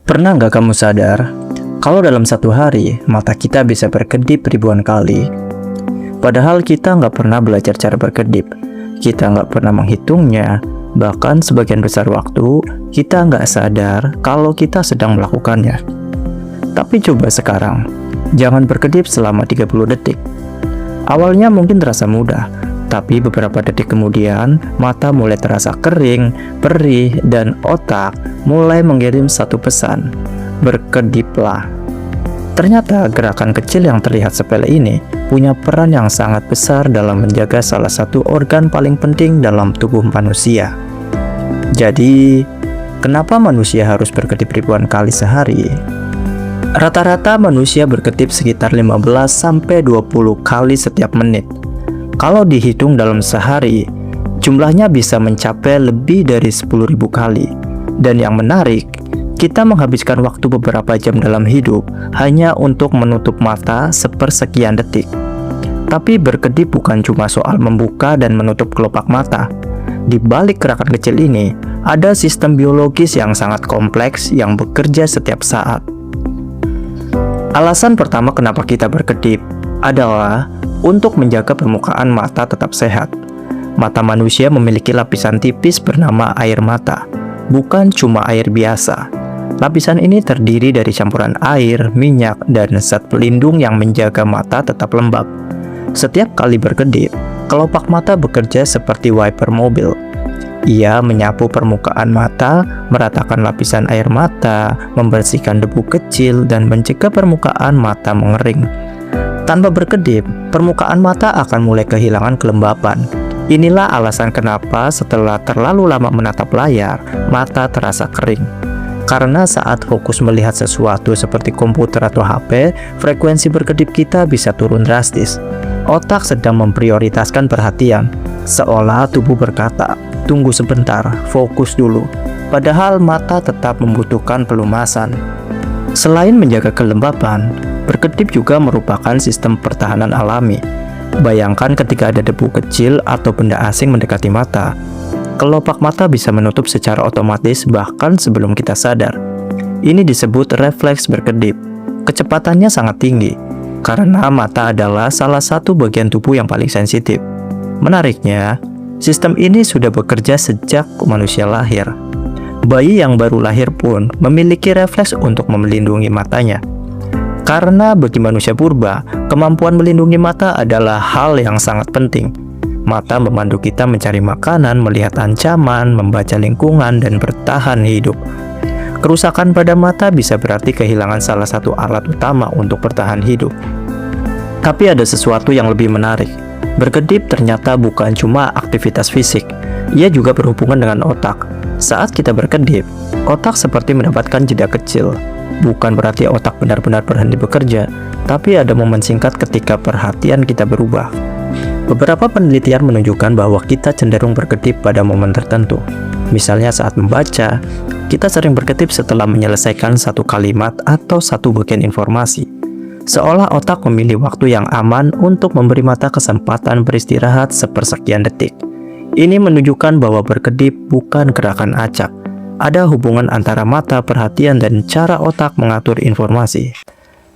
Pernah nggak kamu sadar, kalau dalam satu hari, mata kita bisa berkedip ribuan kali? Padahal kita nggak pernah belajar cara berkedip, kita nggak pernah menghitungnya, bahkan sebagian besar waktu, kita nggak sadar kalau kita sedang melakukannya. Tapi coba sekarang, jangan berkedip selama 30 detik. Awalnya mungkin terasa mudah, tapi beberapa detik kemudian, mata mulai terasa kering, perih, dan otak mulai mengirim satu pesan, berkediplah. Ternyata gerakan kecil yang terlihat sepele ini punya peran yang sangat besar dalam menjaga salah satu organ paling penting dalam tubuh manusia. Jadi, kenapa manusia harus berkedip ribuan kali sehari? Rata-rata manusia berkedip sekitar 15-20 kali setiap menit. Kalau dihitung dalam sehari, jumlahnya bisa mencapai lebih dari 10.000 kali. Dan yang menarik, kita menghabiskan waktu beberapa jam dalam hidup hanya untuk menutup mata sepersekian detik. Tapi berkedip bukan cuma soal membuka dan menutup kelopak mata. Di balik gerakan kecil ini, ada sistem biologis yang sangat kompleks yang bekerja setiap saat. Alasan pertama kenapa kita berkedip adalah untuk menjaga permukaan mata tetap sehat. Mata manusia memiliki lapisan tipis bernama air mata, bukan cuma air biasa. Lapisan ini terdiri dari campuran air, minyak, dan zat pelindung yang menjaga mata tetap lembab. Setiap kali berkedip, kelopak mata bekerja seperti wiper mobil. Ia menyapu permukaan mata, meratakan lapisan air mata, membersihkan debu kecil, dan mencegah permukaan mata mengering. Tanpa berkedip, permukaan mata akan mulai kehilangan kelembapan. Inilah alasan kenapa setelah terlalu lama menatap layar, mata terasa kering. Karena saat fokus melihat sesuatu seperti komputer atau HP, frekuensi berkedip kita bisa turun drastis. Otak sedang memprioritaskan perhatian, seolah tubuh berkata, "Tunggu sebentar, fokus dulu." Padahal mata tetap membutuhkan pelumasan. Selain menjaga kelembapan, berkedip juga merupakan sistem pertahanan alami. Bayangkan ketika ada debu kecil atau benda asing mendekati mata, kelopak mata bisa menutup secara otomatis bahkan sebelum kita sadar. Ini disebut refleks berkedip. Kecepatannya sangat tinggi, karena mata adalah salah satu bagian tubuh yang paling sensitif. Menariknya, sistem ini sudah bekerja sejak manusia lahir. Bayi yang baru lahir pun memiliki refleks untuk melindungi matanya. Karena bagi manusia purba, kemampuan melindungi mata adalah hal yang sangat penting. Mata memandu kita mencari makanan, melihat ancaman, membaca lingkungan, dan bertahan hidup. Kerusakan pada mata bisa berarti kehilangan salah satu alat utama untuk bertahan hidup. Tapi ada sesuatu yang lebih menarik. Berkedip ternyata bukan cuma aktivitas fisik, ia juga berhubungan dengan otak. Saat kita berkedip, otak seperti mendapatkan jeda kecil. Bukan berarti otak benar-benar berhenti bekerja, tapi ada momen singkat ketika perhatian kita berubah. Beberapa penelitian menunjukkan bahwa kita cenderung berkedip pada momen tertentu. Misalnya saat membaca, kita sering berkedip setelah menyelesaikan satu kalimat atau satu bagian informasi. Seolah otak memilih waktu yang aman untuk memberi mata kesempatan beristirahat sepersekian detik. Ini menunjukkan bahwa berkedip bukan gerakan acak. Ada hubungan antara mata, perhatian, dan cara otak mengatur informasi.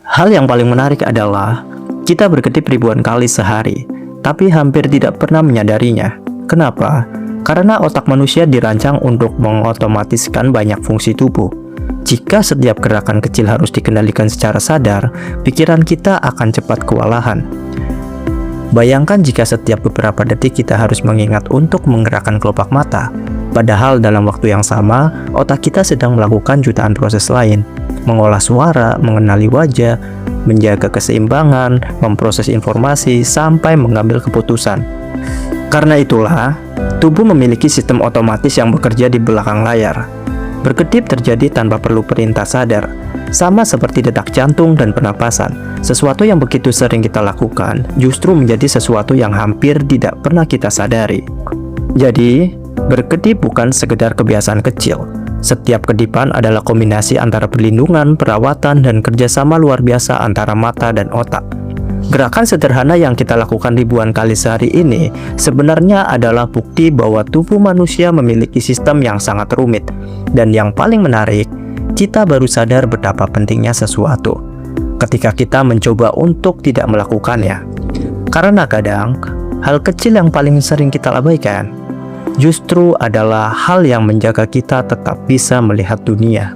Hal yang paling menarik adalah kita berkedip ribuan kali sehari, tapi hampir tidak pernah menyadarinya. Kenapa? Karena otak manusia dirancang untuk mengotomatiskan banyak fungsi tubuh. Jika setiap gerakan kecil harus dikendalikan secara sadar, pikiran kita akan cepat kewalahan. Bayangkan jika setiap beberapa detik kita harus mengingat untuk menggerakkan kelopak mata. Padahal dalam waktu yang sama, otak kita sedang melakukan jutaan proses lain. Mengolah suara, mengenali wajah, menjaga keseimbangan, memproses informasi, sampai mengambil keputusan. Karena itulah, tubuh memiliki sistem otomatis yang bekerja di belakang layar. Berkedip terjadi tanpa perlu perintah sadar, sama seperti detak jantung dan pernapasan. Sesuatu yang begitu sering kita lakukan justru menjadi sesuatu yang hampir tidak pernah kita sadari. Jadi, berkedip bukan sekedar kebiasaan kecil. Setiap kedipan adalah kombinasi antara perlindungan, perawatan, dan kerjasama luar biasa antara mata dan otak. Gerakan sederhana yang kita lakukan ribuan kali sehari ini sebenarnya adalah bukti bahwa tubuh manusia memiliki sistem yang sangat rumit. Dan yang paling menarik, kita baru sadar betapa pentingnya sesuatu ketika kita mencoba untuk tidak melakukannya. Karena kadang, hal kecil yang paling sering kita abaikan justru adalah hal yang menjaga kita tetap bisa melihat dunia